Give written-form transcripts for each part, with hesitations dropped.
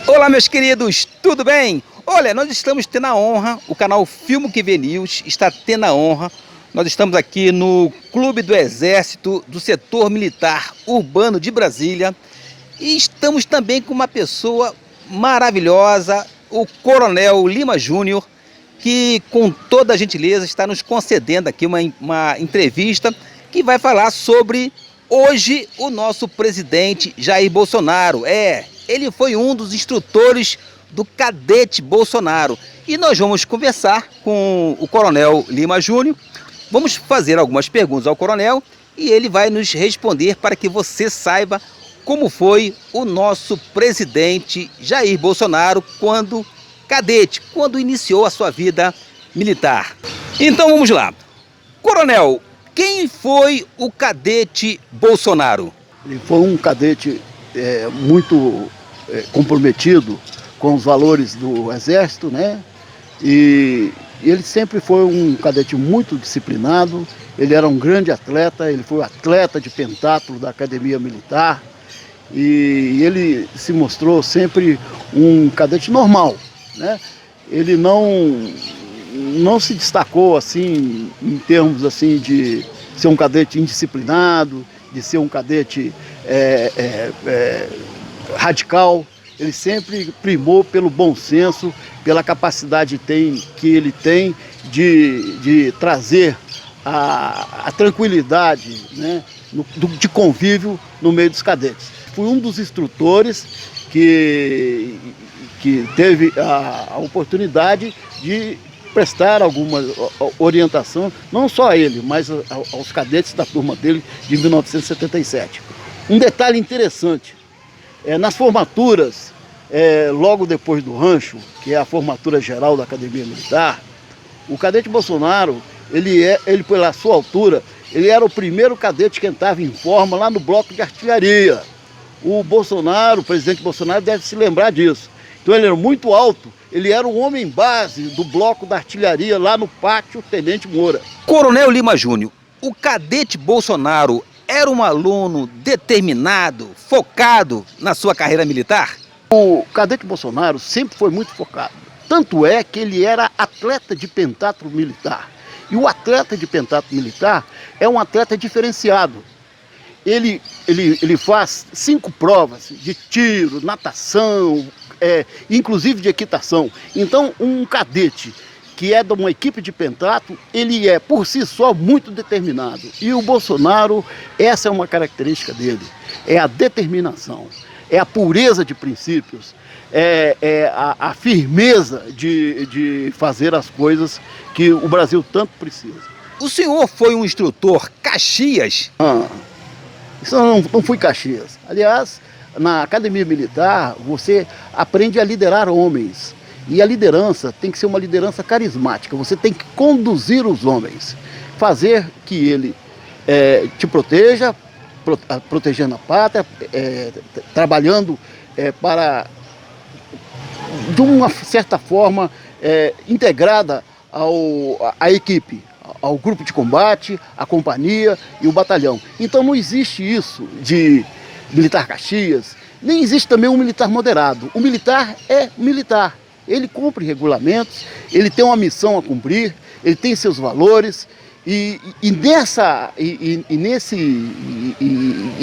Olá, meus queridos, tudo bem? Olha, nós estamos tendo a honra, o canal Filmo que Vê News está tendo a honra. Nós estamos aqui no Clube do Exército do Setor Militar Urbano de Brasília e estamos também com uma pessoa maravilhosa, o Coronel Lima Júnior, que com toda a gentileza está nos concedendo aqui uma entrevista que vai falar sobre hoje o nosso presidente Jair Bolsonaro. Ele foi um dos instrutores do cadete Bolsonaro. E nós vamos conversar com o Coronel Lima Júnior. Vamos fazer algumas perguntas ao Coronel e ele vai nos responder para que você saiba como foi o nosso presidente Jair Bolsonaro quando cadete, quando iniciou a sua vida militar. Então vamos lá. Coronel, quem foi o cadete Bolsonaro? Ele foi um cadete muito comprometido com os valores do Exército, né? E ele sempre foi um cadete muito disciplinado. Ele era um grande atleta, ele foi atleta de pentatlo da Academia Militar e ele se mostrou sempre um cadete normal, né? Ele não se destacou assim em termos assim de ser um cadete indisciplinado, de ser um cadete radical. Ele sempre primou pelo bom senso, pela capacidade que ele tem de trazer a tranquilidade, né, de convívio no meio dos cadetes. Fui um dos instrutores que teve a oportunidade de prestar alguma orientação, não só a ele, mas aos cadetes da turma dele de 1977. Um detalhe interessante, nas formaturas, logo depois do rancho, que é a formatura geral da Academia Militar, o cadete Bolsonaro, ele pela sua altura, ele era o primeiro cadete que entrava em forma lá no bloco de artilharia. O presidente Bolsonaro deve se lembrar disso. Então ele era muito alto, ele era o homem base do bloco da artilharia lá no pátio Tenente Moura. Coronel Lima Júnior, o cadete Bolsonaro era um aluno determinado, focado na sua carreira militar? O cadete Bolsonaro sempre foi muito focado. Tanto é que ele era atleta de pentatlo militar. E o atleta de pentatlo militar é um atleta diferenciado. Ele faz 5 provas de tiro, natação, inclusive de equitação. Então, um cadete que é de uma equipe de pentatlo, ele é, por si só, muito determinado. E o Bolsonaro, essa é uma característica dele, é a determinação, é a pureza de princípios, é a firmeza de fazer as coisas que o Brasil tanto precisa. O senhor foi um instrutor Caxias? Isso não fui Caxias. Aliás, na Academia Militar, você aprende a liderar homens. E a liderança tem que ser uma liderança carismática. Você tem que conduzir os homens, fazer que ele te proteja, protegendo a pátria, trabalhando de uma certa forma, integrada à equipe, ao grupo de combate, à companhia e o batalhão. Então não existe isso de militar Caxias, nem existe também um militar moderado. O militar é militar. Ele cumpre regulamentos, ele tem uma missão a cumprir, ele tem seus valores e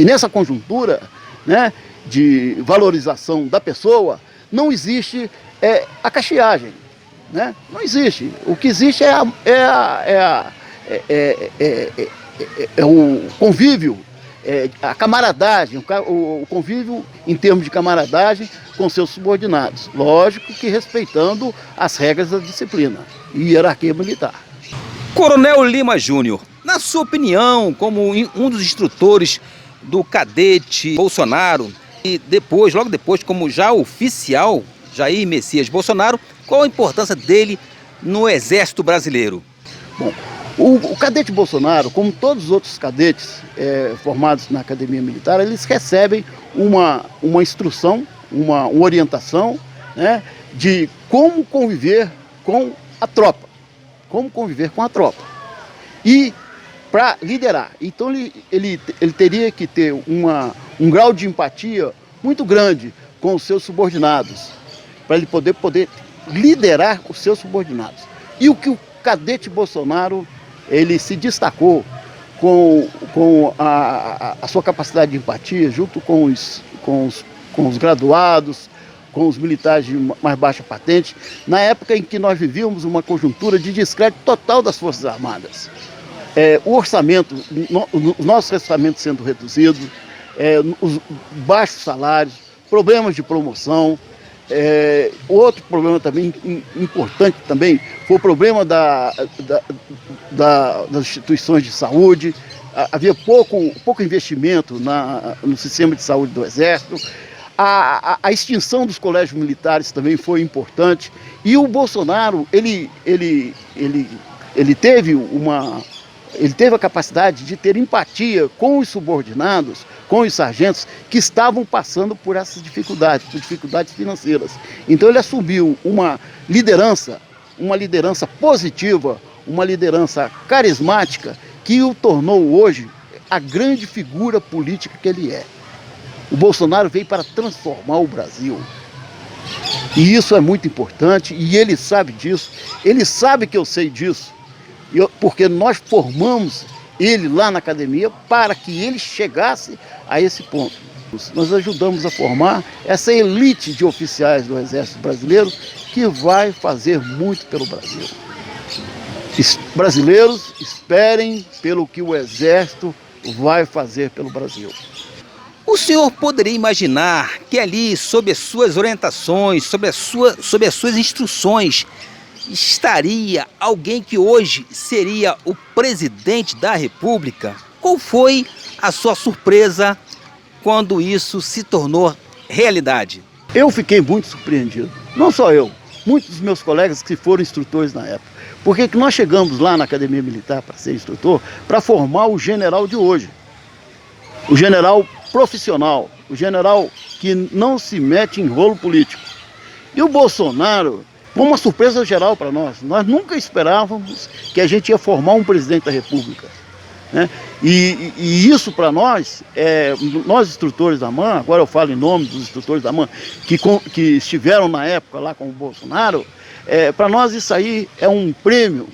nessa conjuntura, né, de valorização da pessoa, não existe a caxiagem, né? Não existe. O que existe é o convívio, a camaradagem, o convívio em termos de camaradagem com seus subordinados. Lógico que respeitando as regras da disciplina e hierarquia militar. Coronel Lima Júnior, na sua opinião, como um dos instrutores do cadete Bolsonaro e logo depois, como já oficial Jair Messias Bolsonaro, qual a importância dele no Exército Brasileiro? Bom, o cadete Bolsonaro, como todos os outros cadetes formados na Academia Militar, eles recebem uma instrução, uma orientação, né, de como conviver com a tropa. Como conviver com a tropa. E para liderar. Então ele teria que ter um grau de empatia muito grande com os seus subordinados, para ele poder liderar os seus subordinados. E o que o cadete Bolsonaro, ele se destacou com a sua capacidade de empatia, junto com os graduados, com os militares de mais baixa patente, na época em que nós vivíamos uma conjuntura de descrédito total das Forças Armadas. O orçamento, o nosso orçamento sendo reduzido, os baixos salários, problemas de promoção. Outro problema também importante também foi o problema das instituições de saúde. Havia pouco investimento no sistema de saúde do Exército. A extinção dos colégios militares também foi importante. E o Bolsonaro, ele teve a capacidade de ter empatia com os subordinados, com os sargentos que estavam passando por essas dificuldades, por dificuldades financeiras. Então ele assumiu uma liderança positiva, uma liderança carismática, que o tornou hoje a grande figura política que ele é. O Bolsonaro veio para transformar o Brasil. E isso é muito importante, e ele sabe disso, ele sabe que eu sei disso, porque nós formamos ele lá na academia para que ele chegasse a esse ponto. Nós ajudamos a formar essa elite de oficiais do Exército Brasileiro que vai fazer muito pelo Brasil. Brasileiros, esperem pelo que o Exército vai fazer pelo Brasil. O senhor poderia imaginar que ali, sob as suas orientações, sob as suas instruções, estaria alguém que hoje seria o presidente da República? Qual foi a sua surpresa quando isso se tornou realidade? Eu fiquei muito surpreendido, não só eu, muitos dos meus colegas que foram instrutores na época. Porque nós chegamos lá na Academia Militar para ser instrutor, para formar o general de hoje. O general profissional, o general que não se mete em rolo político. E o Bolsonaro foi uma surpresa geral para nós. Nós nunca esperávamos que a gente ia formar um presidente da República, né? E isso para nós, nós instrutores da AMAN, agora eu falo em nome dos instrutores da AMAN, que estiveram na época lá com o Bolsonaro, para nós isso aí é um prêmio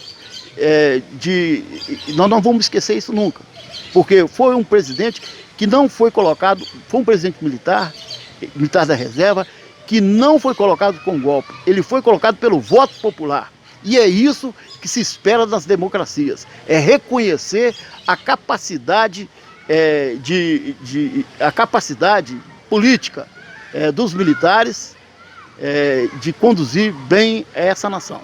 nós não vamos esquecer isso nunca, porque foi um presidente que não foi colocado, foi um presidente militar da reserva, que não foi colocado com golpe, ele foi colocado pelo voto popular. E é isso que se espera das democracias, é reconhecer a capacidade, a capacidade política dos militares de conduzir bem essa nação.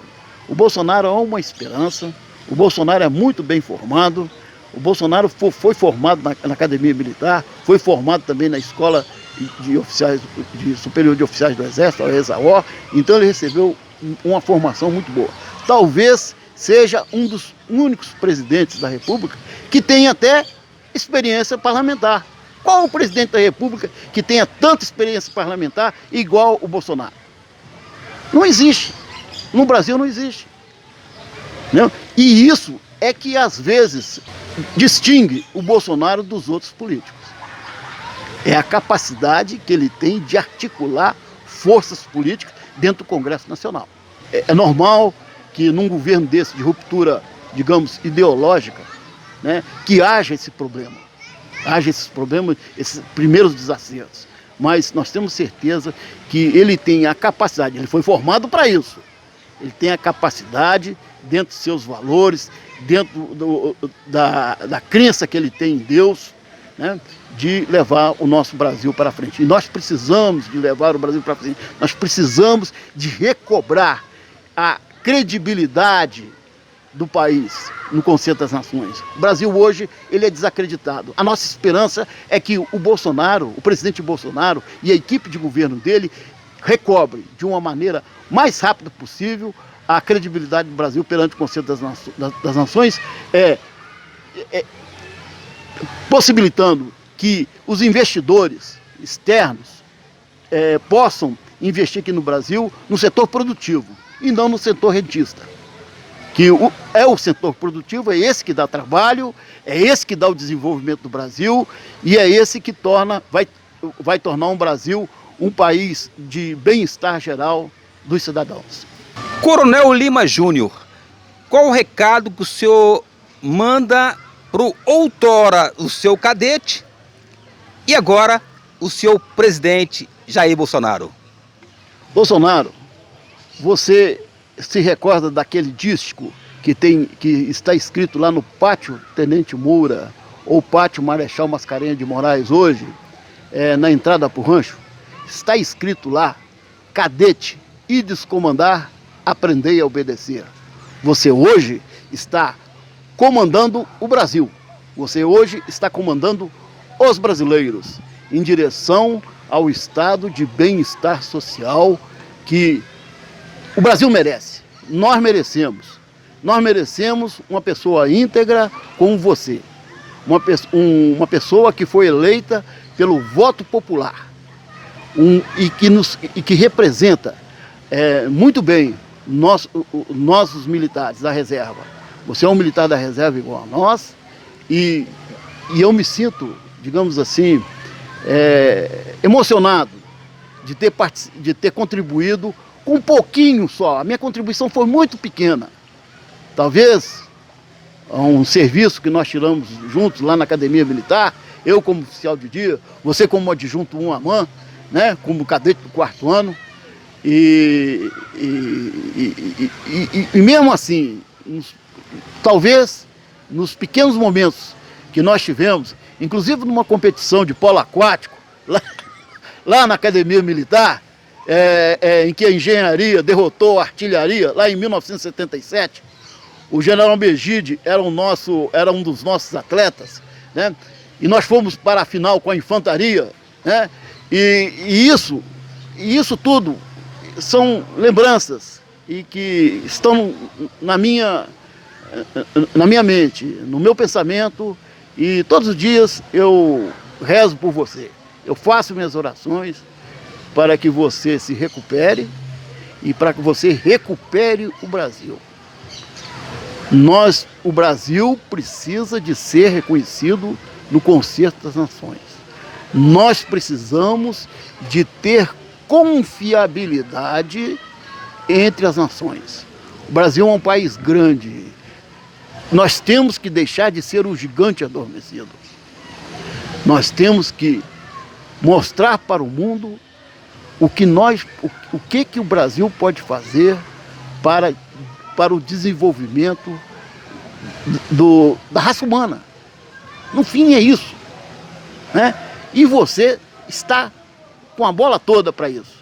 O Bolsonaro é uma esperança, o Bolsonaro é muito bem formado, o Bolsonaro foi formado na Academia Militar, foi formado também na Escola Superior de Oficiais do Exército, a ESAO, então ele recebeu uma formação muito boa. Talvez seja um dos únicos presidentes da República que tem até experiência parlamentar. Qual o presidente da República que tenha tanta experiência parlamentar igual o Bolsonaro? Não existe. No Brasil não existe. Não? E isso é que às vezes distingue o Bolsonaro dos outros políticos. É a capacidade que ele tem de articular forças políticas dentro do Congresso Nacional. É normal que num governo desse de ruptura, digamos, ideológica, né, que haja esse problema. Haja esses problemas, esses primeiros desacertos. Mas nós temos certeza que ele tem a capacidade, ele foi formado para isso. Ele tem a capacidade, dentro dos seus valores, dentro da crença que ele tem em Deus, né, de levar o nosso Brasil para frente. E nós precisamos de levar o Brasil para frente. Nós precisamos de recobrar a credibilidade do país no conceito das nações. O Brasil hoje ele é desacreditado. A nossa esperança é que o Bolsonaro, o presidente Bolsonaro e a equipe de governo dele recobre de uma maneira mais rápida possível a credibilidade do Brasil perante o conceito das nações, possibilitando que os investidores externos possam investir aqui no Brasil no setor produtivo e não no setor rentista. Que o setor produtivo, é esse que dá trabalho, é esse que dá o desenvolvimento do Brasil e é esse que vai tornar um Brasil um país de bem-estar geral dos cidadãos. Coronel Lima Júnior, qual o recado que o senhor manda para o outrora o seu cadete e agora o seu presidente Jair Bolsonaro? Bolsonaro, você se recorda daquele disco que está escrito lá no Pátio Tenente Moura ou Pátio Marechal Mascarenhas de Moraes hoje, na entrada para o rancho? Está escrito lá: cadete, ides comandar, aprendei a obedecer. Você hoje está comandando o Brasil. Você hoje está comandando os brasileiros em direção ao estado de bem-estar social que o Brasil merece. Nós merecemos. Nós merecemos uma pessoa íntegra como você. Uma pessoa que foi eleita pelo voto popular. E que representa muito bem nós, os militares da reserva. Você é um militar da reserva igual a nós, e eu me sinto, digamos assim, emocionado de ter contribuído com um pouquinho só. A minha contribuição foi muito pequena. Talvez um serviço que nós tiramos juntos lá na Academia Militar, eu como oficial de dia, você como adjunto 1 AMAN, né, como cadete do 4º ano, e mesmo assim, talvez nos pequenos momentos que nós tivemos, inclusive numa competição de polo aquático, lá na Academia Militar, em que a engenharia derrotou a artilharia, lá em 1977, o general Megide era um dos nossos atletas, né? E nós fomos para a final com a infantaria, né? E isso tudo são lembranças e que estão na minha mente, no meu pensamento, e todos os dias eu rezo por você. Eu faço minhas orações para que você se recupere e para que você recupere o Brasil. O Brasil precisa de ser reconhecido no Concerto das Nações. Nós precisamos de ter confiabilidade entre as nações. O Brasil é um país grande. Nós temos que deixar de ser o gigante adormecido. Nós temos que mostrar para o mundo o que o Brasil pode fazer para o desenvolvimento da raça humana. No fim é isso, né? E você está com a bola toda para isso.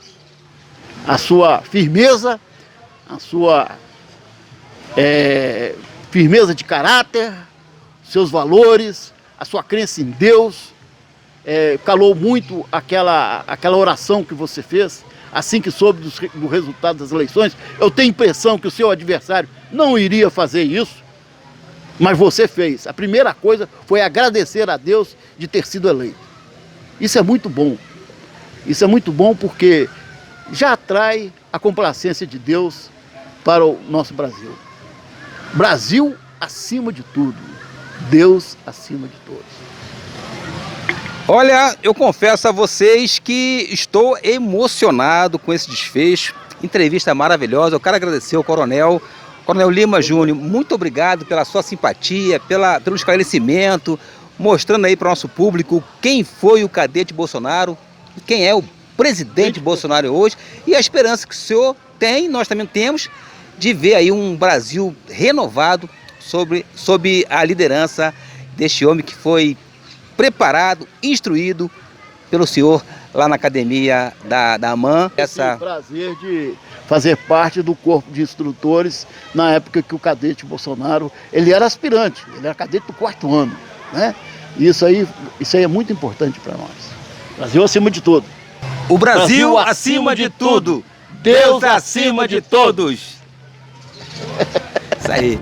A sua firmeza, a sua firmeza de caráter, seus valores, a sua crença em Deus, calou muito aquela oração que você fez, assim que soube do resultado das eleições. Eu tenho a impressão que o seu adversário não iria fazer isso, mas você fez. A primeira coisa foi agradecer a Deus de ter sido eleito. Isso é muito bom. Isso é muito bom porque já atrai a complacência de Deus para o nosso Brasil. Brasil acima de tudo. Deus acima de todos. Olha, eu confesso a vocês que estou emocionado com esse desfecho. Entrevista maravilhosa. Eu quero agradecer ao Coronel Lima Júnior. Muito obrigado pela sua simpatia, pelo esclarecimento, mostrando aí para o nosso público quem foi o cadete Bolsonaro, quem é o presidente Bolsonaro hoje e a esperança que o senhor tem, nós também temos, de ver aí um Brasil renovado sob a liderança deste homem que foi preparado, instruído pelo senhor lá na academia da AMAN. Tive o prazer de fazer parte do corpo de instrutores na época que o cadete Bolsonaro, ele era aspirante, ele era cadete do 4º ano, né? Isso aí é muito importante para nós. Brasil acima de tudo. O Brasil acima de tudo. Deus acima de todos. Isso aí.